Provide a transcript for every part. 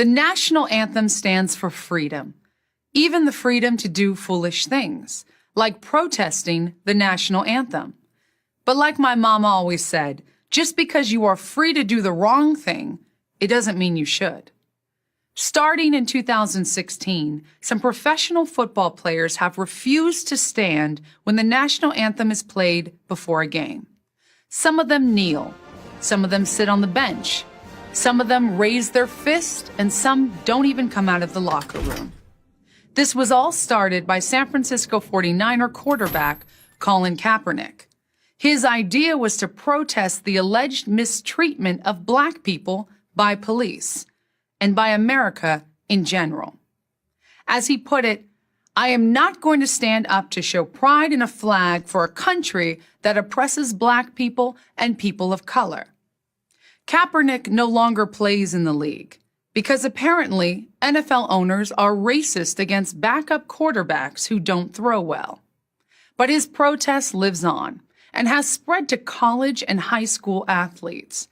The national anthem stands for freedom, even the freedom to do foolish things, like protesting the national anthem. But like my mama always said, just because you are free to do the wrong thing, it doesn't mean you should. Starting in 2016, some professional football players have refused to stand when the national anthem is played before a game. Some of them kneel, some of them sit on the bench, some of them raise their fist, and some don't even come out of the locker room. This was all started by San Francisco 49er quarterback Colin Kaepernick. His idea was to protest the alleged mistreatment of Black people by police and by America in general. As he put it, "I am not going to stand up to show pride in a flag for a country that oppresses Black people and people of color." Kaepernick no longer plays in the league because apparently NFL owners are racist against backup quarterbacks who don't throw well. But his protest lives on and has spread to college and high school athletes.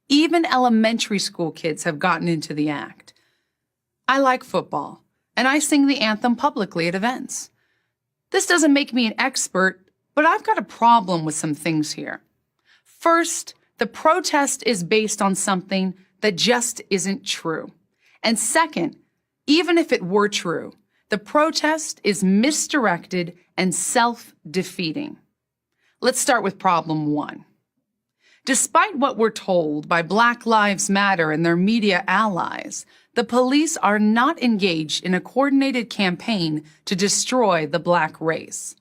Even elementary school kids have gotten into the act. I like football, and I sing the anthem publicly at events. This doesn't make me an expert, but I've got a problem with some things here. First, the protest is based on something that just isn't true. And second, even if it were true, the protest is misdirected and self-defeating. Let's start with problem one. Despite what we're told by Black Lives Matter and their media allies, the police are not engaged in a coordinated campaign to destroy the Black race.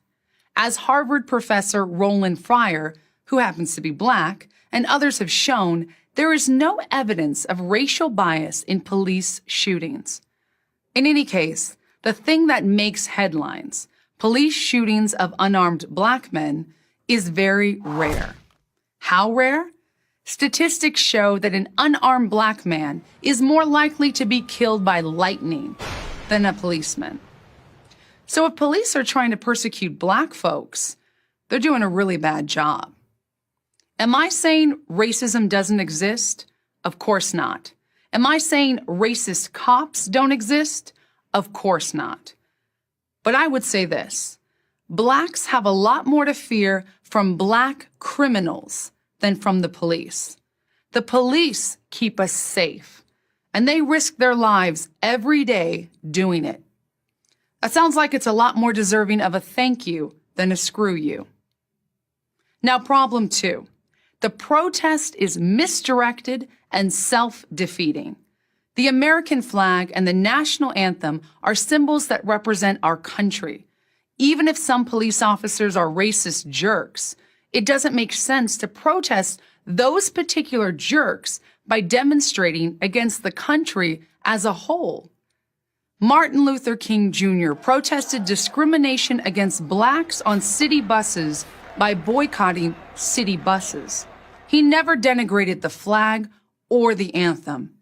As Harvard professor Roland Fryer, who happens to be Black, and others have shown, there is no evidence of racial bias in police shootings. In any case, the thing that makes headlines, police shootings of unarmed Black men, is very rare. How rare? Statistics show that an unarmed Black man is more likely to be killed by lightning than a policeman. So if police are trying to persecute Black folks, they're doing a really bad job. Am I saying racism doesn't exist? Of course not. Am I saying racist cops don't exist? Of course not. But I would say this: Blacks have a lot more to fear from Black criminals than from the police. The police keep us safe, and they risk their lives every day doing it. That sounds like it's a lot more deserving of a thank you than a screw you. Now, problem two. The protest is misdirected and self-defeating. The American flag and the national anthem are symbols that represent our country. Even if some police officers are racist jerks, it doesn't make sense to protest those particular jerks by demonstrating against the country as a whole. Martin Luther King Jr. protested discrimination against Blacks on city buses by boycotting city buses. He never denigrated the flag or the anthem.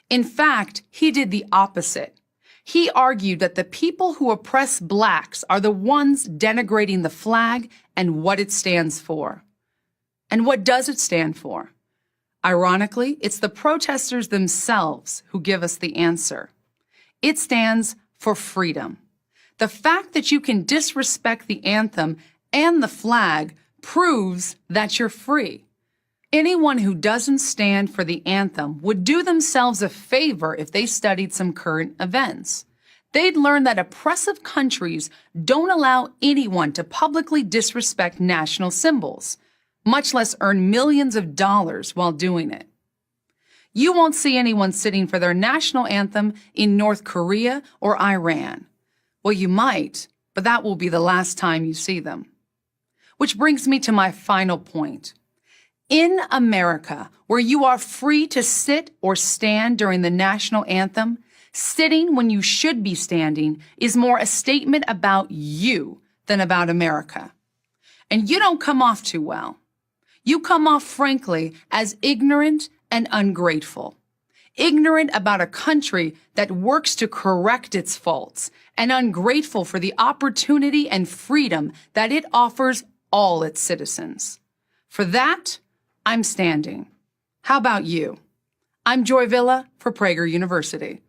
In fact, he did the opposite. He argued that the people who oppress Blacks are the ones denigrating the flag and what it stands for. And what does it stand for? Ironically, it's the protesters themselves who give us the answer. It stands for freedom. The fact that you can disrespect the anthem and the flag proves that you're free. Anyone who doesn't stand for the anthem would do themselves a favor if they studied some current events. They'd learn that oppressive countries don't allow anyone to publicly disrespect national symbols, much less earn millions of dollars while doing it. You won't see anyone sitting for their national anthem in North Korea or Iran. Well, you might, but that will be the last time you see them. Which brings me to my final point. In America, where you are free to sit or stand during the national anthem, sitting when you should be standing is more a statement about you than about America. And you don't come off too well. You come off, frankly, as ignorant and ungrateful. Ignorant about a country that works to correct its faults, and ungrateful for the opportunity and freedom that it offers all its citizens. For that, I'm standing. How about you? I'm Joy Villa for Prager University.